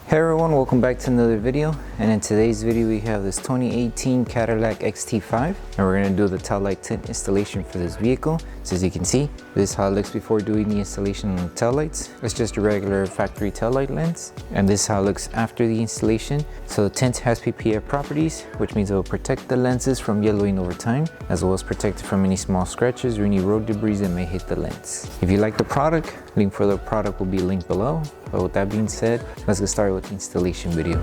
Hey everyone, welcome back to another video, and in today's video we have this 2018 Cadillac XT5 and we're going to do the Taillight Tint installation for this vehicle. So as you can see, this is how it looks before doing the installation on the taillights. It's just a regular factory taillight lens, and this is how it looks after the installation. So the tint has PPF properties, which means it will protect the lenses from yellowing over time, as well as protect it from any small scratches or any road debris that may hit the lens. If you like the product, link for the product will be linked below. But with that being said, let's get started with the installation video.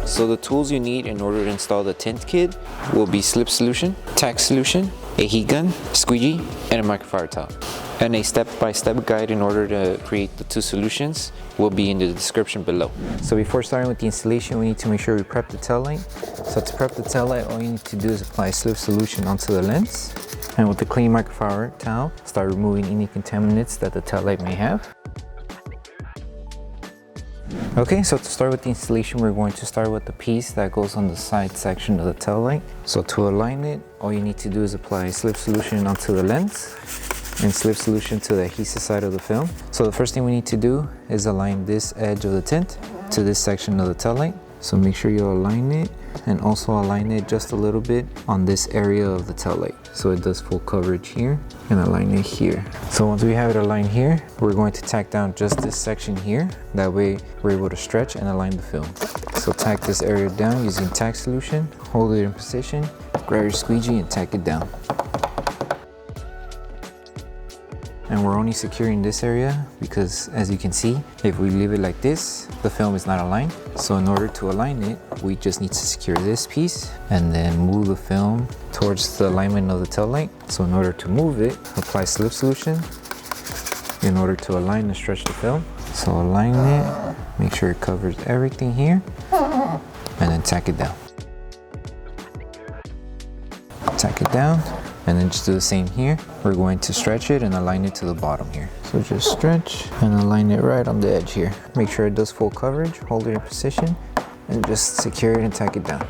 So the tools you need in order to install the tint kit will be Slip Solution, Tack Solution, a heat gun, squeegee, and a microfiber towel. And a step-by-step guide in order to create the two solutions will be in the description below. So before starting with the installation, we need to make sure we prep the tail light. So to prep the tail light, all you need to do is apply Slip Solution onto the lens. And with the clean microfiber towel, start removing any contaminants that the tail light may have. Okay, so to start with the installation, we're going to start with the piece that goes on the side section of the tail light. So to align it, all you need to do is apply Slip Solution onto the lens and Slip Solution to the adhesive side of the film. So the first thing we need to do is align this edge of the tint to this section of the tail light. So make sure you align it and also align it just a little bit on this area of the tail light, so it does full coverage here, and align it here. So once we have it aligned here, we're going to tack down just this section here. That way we're able to stretch and align the film. So tack this area down using Tack Solution, hold it in position, grab your squeegee and tack it down. And we're only securing this area because, as you can see, if we leave it like this, the film is not aligned. So in order to align it, we just need to secure this piece and then move the film towards the alignment of the tail light. So in order to move it, apply Slip Solution in order to align and stretch the film. So align it, make sure it covers everything here, and then tack it down. Tack it down. And then just do the same here. We're going to stretch it and align it to the bottom here. So just stretch and align it right on the edge here. Make sure it does full coverage, hold it in position, and just secure it and tack it down.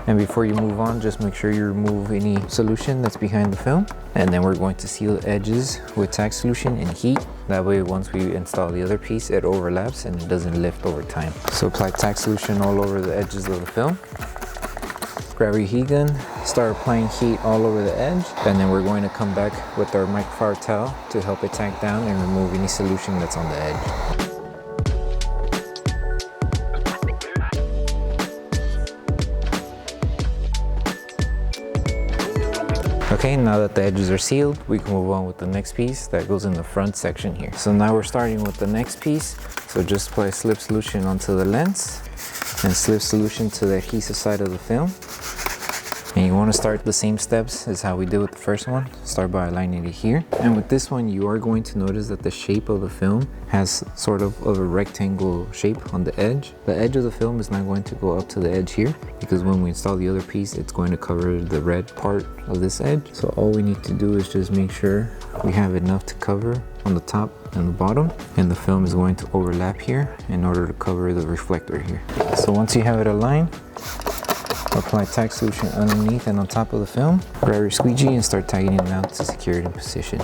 And before you move on, just make sure you remove any solution that's behind the film. And then we're going to seal the edges with Tack Solution and heat. That way, once we install the other piece, it overlaps and it doesn't lift over time. So apply Tack Solution all over the edges of the film. Grab your heat gun, start applying heat all over the edge, and then we're going to come back with our microfiber towel to help it tack down and remove any solution that's on the edge. Okay, now that the edges are sealed, we can move on with the next piece that goes in the front section here. So now we're starting with the next piece. So just apply Slip Solution onto the lens and Slip Solution to the adhesive side of the film. And you want to start the same steps as how we did with the first one. Start by aligning it here. And with this one, you are going to notice that the shape of the film has sort of a rectangle shape on the edge. The edge of the film is not going to go up to the edge here, because when we install the other piece, it's going to cover the red part of this edge. So all we need to do is just make sure we have enough to cover on the top and the bottom, and the film is going to overlap here in order to cover the reflector here. So once you have it aligned, apply Tack Solution underneath and on top of the film. Grab your squeegee and start tagging it down to secure it in position.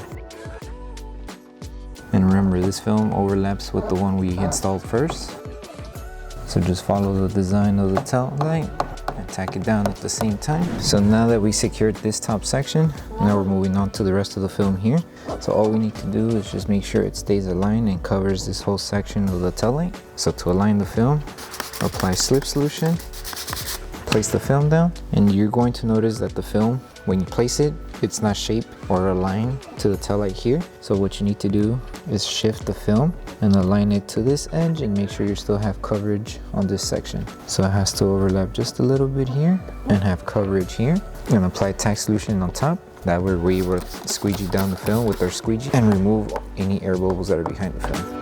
And remember, this film overlaps with the one we installed first. So just follow the design of the tail light and tack it down at the same time. So now that we secured this top section, now we're moving on to the rest of the film here. So all we need to do is just make sure it stays aligned and covers this whole section of the tail light. So to align the film, apply Slip Solution, place the film down, and you're going to notice that the film, when you place it, it's not shaped or aligned to the tail light here. So what you need to do is shift the film and align it to this edge and make sure you still have coverage on this section. So it has to overlap just a little bit here and have coverage here. And apply Tack Solution on top. That way we will squeegee down the film with our squeegee and remove any air bubbles that are behind the film.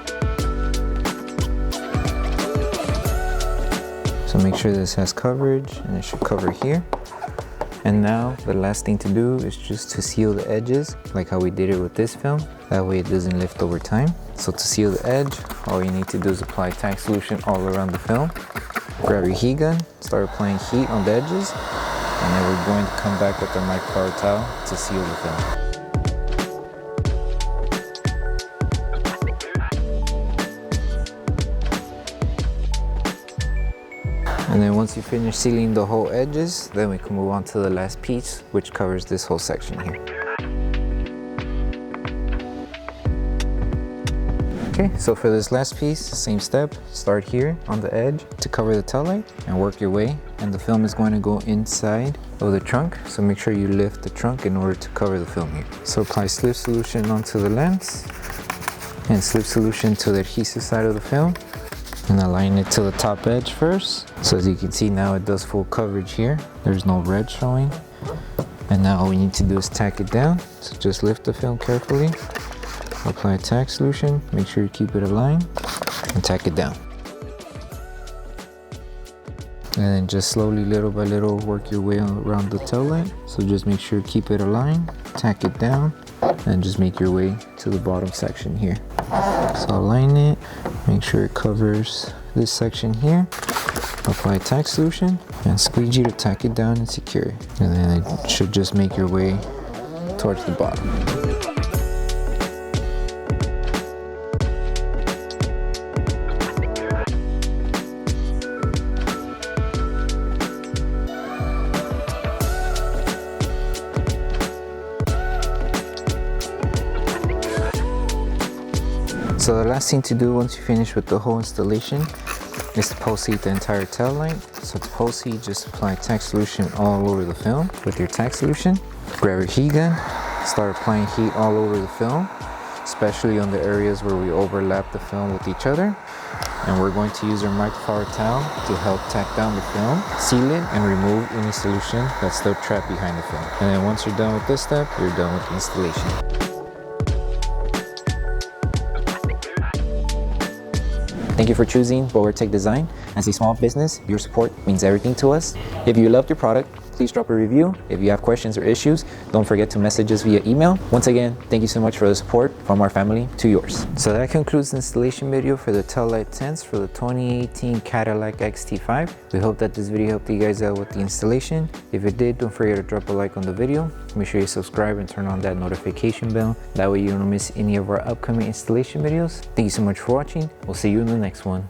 So make sure this has coverage, and it should cover here. And now the last thing to do is just to seal the edges like how we did it with this film. That way it doesn't lift over time. So to seal the edge, all you need to do is apply Tack Solution all around the film. Grab your heat gun, start applying heat on the edges, and then we're going to come back with our microfiber towel to seal the film. And then once you finish sealing the whole edges, then we can move on to the last piece, which covers this whole section here. Okay, so for this last piece, same step, start here on the edge to cover the tail light and work your way. And the film is going to go inside of the trunk, so make sure you lift the trunk in order to cover the film here. So apply slip solution onto the lens and slip solution to the adhesive side of the film. And align it to the top edge first. So as you can see now it does full coverage here. There's no red showing. And now all we need to do is tack it down. So just lift the film carefully. Apply tack solution. Make sure you keep it aligned. And tack it down. And then just slowly, little by little, work your way around the tail light. So just make sure you keep it aligned. Tack it down. And just make your way to the bottom section here. So align it, make sure it covers this section here. Apply tack solution and squeegee to tack it down and secure it. And then it should just make your way towards the bottom. So the last thing to do once you finish with the whole installation is to post heat the entire tail light. So to post heat, just apply tack solution all over the film with your tack solution. Grab your heat gun, start applying heat all over the film, especially on the areas where we overlap the film with each other. And we're going to use our microfiber towel to help tack down the film, seal it, and remove any solution that's still trapped behind the film. And then once you're done with this step, you're done with the installation. Thank you for choosing Bogar Tech Design. As a small business, your support means everything to us. If you loved your product, please drop a review. If you have questions or issues, don't forget to message us via email. Once again, thank you so much for the support from our family to yours. So that concludes the installation video for the Taillight tints for the 2018 Cadillac XT5. We hope that this video helped you guys out with the installation. If it did, don't forget to drop a like on the video. Make sure you subscribe and turn on that notification bell. That way you don't miss any of our upcoming installation videos. Thank you so much for watching. We'll see you in the next one.